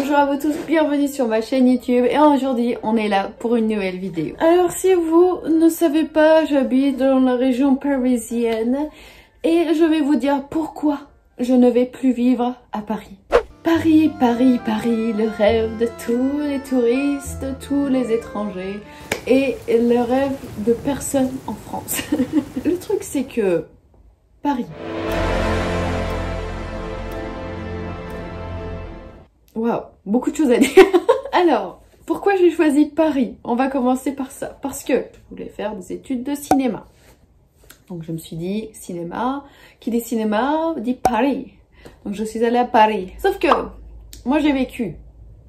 Bonjour à vous tous, bienvenue sur ma chaîne YouTube et aujourd'hui on est là pour une nouvelle vidéo. Alors si vous ne savez pas, j'habite dans la région parisienne et je vais vous dire pourquoi je ne vais plus vivre à Paris. Paris, Paris, Paris, le rêve de tous les touristes, tous les étrangers et le rêve de personne en France. Le truc c'est que Paris... Waouh, beaucoup de choses à dire. Alors, pourquoi j'ai choisi Paris? On va commencer par ça. Parce que je voulais faire des études de cinéma. Donc je me suis dit, cinéma, qui dit cinéma dit Paris. Donc je suis allée à Paris. Sauf que, moi j'ai vécu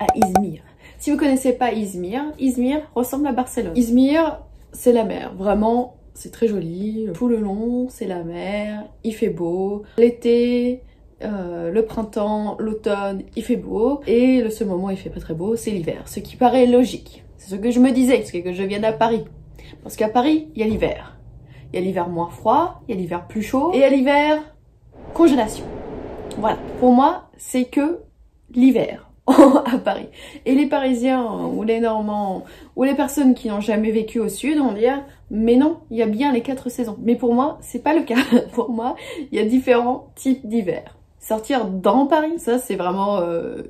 à Izmir. Si vous connaissez pas Izmir, Izmir ressemble à Barcelone. Izmir, c'est la mer, vraiment, c'est très joli. Tout le long, c'est la mer, il fait beau. L'été... le printemps, l'automne, il fait beau. Et le seul moment où il fait pas très beau, c'est l'hiver. Ce qui paraît logique. C'est ce que je me disais, parce que je viens à Paris. Parce qu'à Paris, il y a l'hiver. Il y a l'hiver moins froid, il y a l'hiver plus chaud, et il y a l'hiver congélation. Voilà. Pour moi, c'est que l'hiver à Paris. Et les Parisiens, ou les Normands, ou les personnes qui n'ont jamais vécu au sud vont dire mais non, il y a bien les 4 saisons. Mais pour moi, c'est pas le cas. Pour moi, il y a différents types d'hiver. Sortir dans Paris, ça c'est vraiment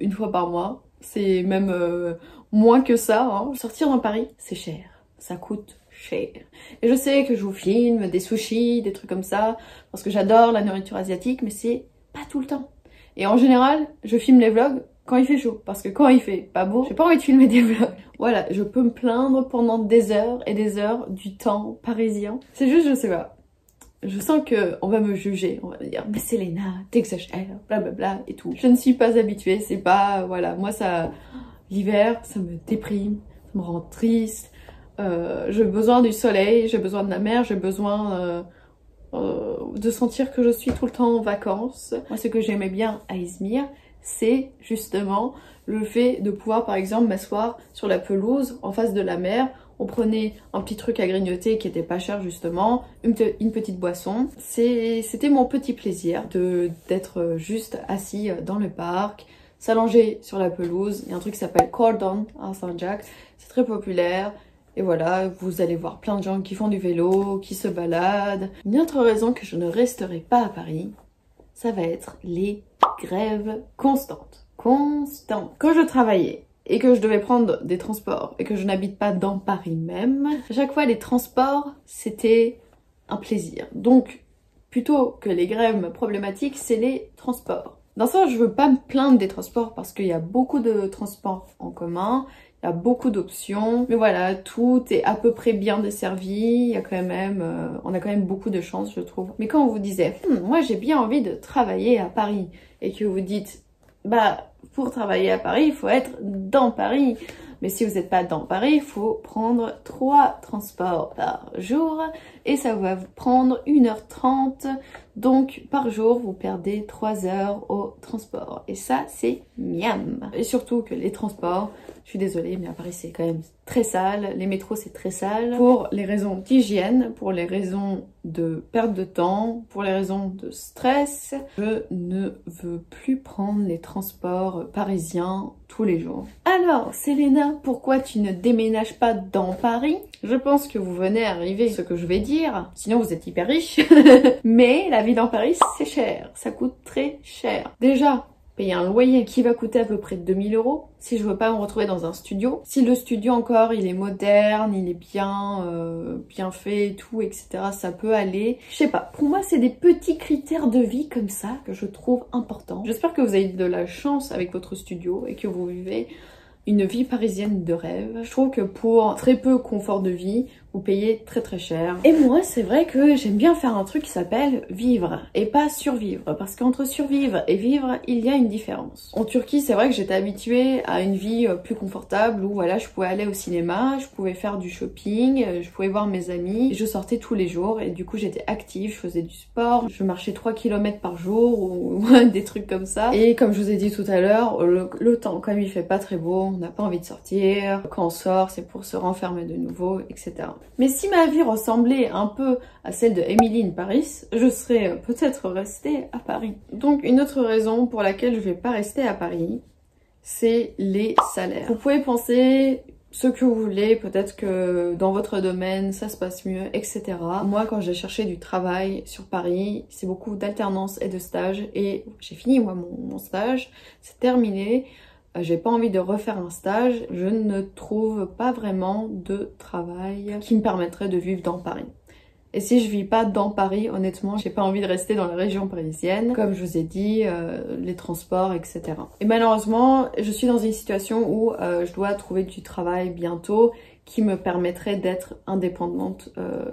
une fois par mois. C'est même moins que ça. Hein. Sortir dans Paris, c'est cher. Ça coûte cher. Et je sais que je vous filme des sushis, des trucs comme ça, parce que j'adore la nourriture asiatique, mais c'est pas tout le temps. Et en général, je filme les vlogs quand il fait chaud, parce que quand il fait pas beau, j'ai pas envie de filmer des vlogs. Voilà, je peux me plaindre pendant des heures et des heures du temps parisien. C'est juste, je sais pas. Je sens que on va me juger, on va me dire mais Selena, t'exagères, blablabla et tout. Je ne suis pas habituée, c'est pas, voilà, moi ça, l'hiver, ça me déprime, ça me rend triste. J'ai besoin du soleil, j'ai besoin de la mer, j'ai besoin de sentir que je suis tout le temps en vacances. Moi ce que j'aimais bien à Izmir, c'est justement le fait de pouvoir par exemple m'asseoir sur la pelouse en face de la mer. On prenait un petit truc à grignoter qui était pas cher justement, une petite boisson. C'était mon petit plaisir d'être juste assis dans le parc, s'allonger sur la pelouse. Il y a un truc qui s'appelle Cordon à Saint-Jacques, c'est très populaire. Et voilà, vous allez voir plein de gens qui font du vélo, qui se baladent. Une autre raison que je ne resterai pas à Paris, ça va être les grèves constantes. Constantes. Quand je travaillais et que je devais prendre des transports et que je n'habite pas dans Paris même, à chaque fois les transports c'était un plaisir. Donc plutôt que les grèves problématiques, c'est les transports. Dans ça, je veux pas me plaindre des transports parce qu'il y a beaucoup de transports en commun, il y a beaucoup d'options, mais voilà, tout est à peu près bien desservi, il y a quand même, on a quand même beaucoup de chance je trouve. Mais quand on vous disait, moi j'ai bien envie de travailler à Paris, et que vous dites, bah pour travailler à Paris, il faut être dans Paris. Mais si vous n'êtes pas dans Paris, il faut prendre 3 transports par jour et ça va vous prendre 1h30. Donc par jour, vous perdez 3 heures au transport. Et ça, c'est miam. Et surtout que les transports, je suis désolée, mais à Paris, c'est quand même très sale. Les métros, c'est très sale. Pour les raisons d'hygiène, pour les raisons de perte de temps, pour les raisons de stress, je ne veux plus prendre les transports parisiens tous les jours. Alors, Selena, pourquoi tu ne déménages pas dans Paris? Je pense que vous venez arriver ce que je vais dire, sinon vous êtes hyper riche. Mais la vie dans Paris, c'est cher, ça coûte très cher. Déjà, payer un loyer qui va coûter à peu près 2000 € si je veux pas me retrouver dans un studio. Si le studio encore il est moderne, il est bien fait et tout, etc. ça peut aller. Je sais pas, pour moi c'est des petits critères de vie comme ça que je trouve importants. J'espère que vous avez de la chance avec votre studio et que vous vivez une vie parisienne de rêve. Je trouve que pour très peu confort de vie, vous payez très très cher. Et moi, c'est vrai que j'aime bien faire un truc qui s'appelle vivre et pas survivre. Parce qu'entre survivre et vivre, il y a une différence. En Turquie, c'est vrai que j'étais habituée à une vie plus confortable où voilà, je pouvais aller au cinéma, je pouvais faire du shopping, je pouvais voir mes amis. Je sortais tous les jours et du coup, j'étais active, je faisais du sport, je marchais 3 km par jour ou des trucs comme ça. Et comme je vous ai dit tout à l'heure, le temps, comme il fait pas très beau, on n'a pas envie de sortir. Quand on sort, c'est pour se renfermer de nouveau, etc. Mais si ma vie ressemblait un peu à celle de Emily in Paris, je serais peut-être restée à Paris. Donc une autre raison pour laquelle je vais pas rester à Paris, c'est les salaires. Vous pouvez penser ce que vous voulez, peut-être que dans votre domaine ça se passe mieux, etc. Moi quand j'ai cherché du travail sur Paris, c'est beaucoup d'alternance et de stage, et j'ai fini moi mon stage, c'est terminé. J'ai pas envie de refaire un stage, je ne trouve pas vraiment de travail qui me permettrait de vivre dans Paris. Et si je vis pas dans Paris, honnêtement, j'ai pas envie de rester dans la région parisienne. Comme je vous ai dit, les transports, etc. Et malheureusement, je suis dans une situation où je dois trouver du travail bientôt qui me permettrait d'être indépendante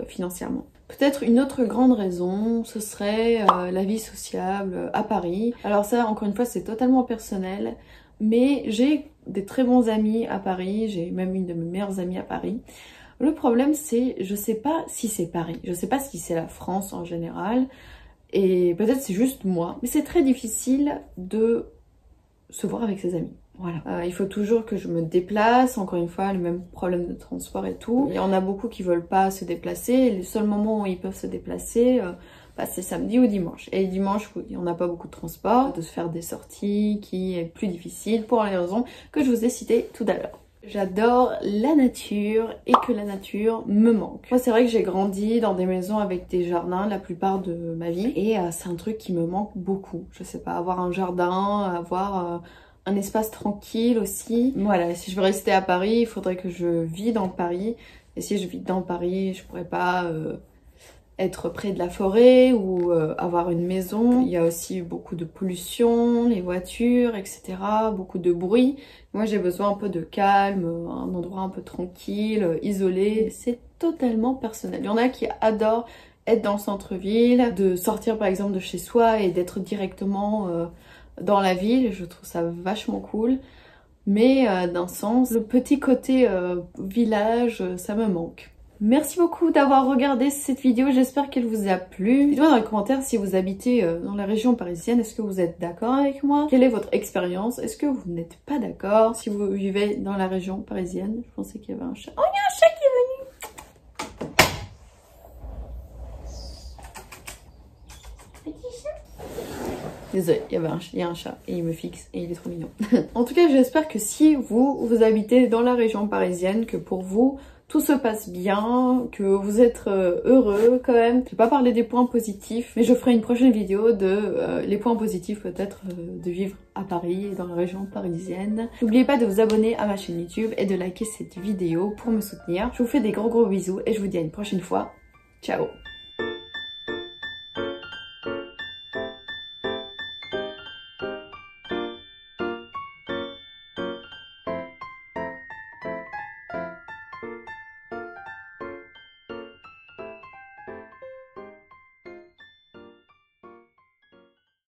financièrement. Peut-être une autre grande raison, ce serait la vie sociable à Paris. Alors ça, encore une fois, c'est totalement personnel, mais j'ai des très bons amis à Paris, j'ai même une de mes meilleures amies à Paris. Le problème c'est, je sais pas si c'est Paris, je sais pas si c'est la France en général, et peut-être c'est juste moi, mais c'est très difficile de se voir avec ses amis. Voilà. Il faut toujours que je me déplace, encore une fois, le même problème de transport et tout. Il y en a beaucoup qui veulent pas se déplacer, et le seul moment où ils peuvent se déplacer, c'est samedi ou dimanche. Et dimanche, oui, on n'a pas beaucoup de transport, de se faire des sorties qui est plus difficile pour les raisons que je vous ai citées tout à l'heure. J'adore la nature et que la nature me manque. Moi c'est vrai que j'ai grandi dans des maisons avec des jardins la plupart de ma vie et c'est un truc qui me manque beaucoup. Je sais pas, avoir un jardin, avoir un espace tranquille aussi. Voilà, si je veux rester à Paris, il faudrait que je vis dans Paris. Et si je vis dans Paris, je pourrais pas être près de la forêt ou avoir une maison. Il y a aussi beaucoup de pollution, les voitures, etc. Beaucoup de bruit. Moi j'ai besoin un peu de calme, un endroit un peu tranquille, isolé. C'est totalement personnel. Il y en a qui adorent être dans le centre-ville, de sortir par exemple de chez soi et d'être directement dans la ville. Je trouve ça vachement cool. Mais d'un sens, le petit côté village, ça me manque. Merci beaucoup d'avoir regardé cette vidéo, j'espère qu'elle vous a plu. Dites-moi dans les commentaires si vous habitez dans la région parisienne, est-ce que vous êtes d'accord avec moi? Quelle est votre expérience? Est-ce que vous n'êtes pas d'accord? Si vous vivez dans la région parisienne, je pensais qu'il y avait un chat. Oh, il y a un chat qui est venu! Petit chat? Désolée, il y a un chat et il me fixe et il est trop mignon. En tout cas, j'espère que si vous habitez dans la région parisienne, que pour vous, tout se passe bien, que vous êtes heureux quand même. Je vais pas parler des points positifs, mais je ferai une prochaine vidéo de les points positifs peut-être de vivre à Paris et dans la région parisienne. N'oubliez pas de vous abonner à ma chaîne YouTube et de liker cette vidéo pour me soutenir. Je vous fais des gros bisous et je vous dis à une prochaine fois. Ciao!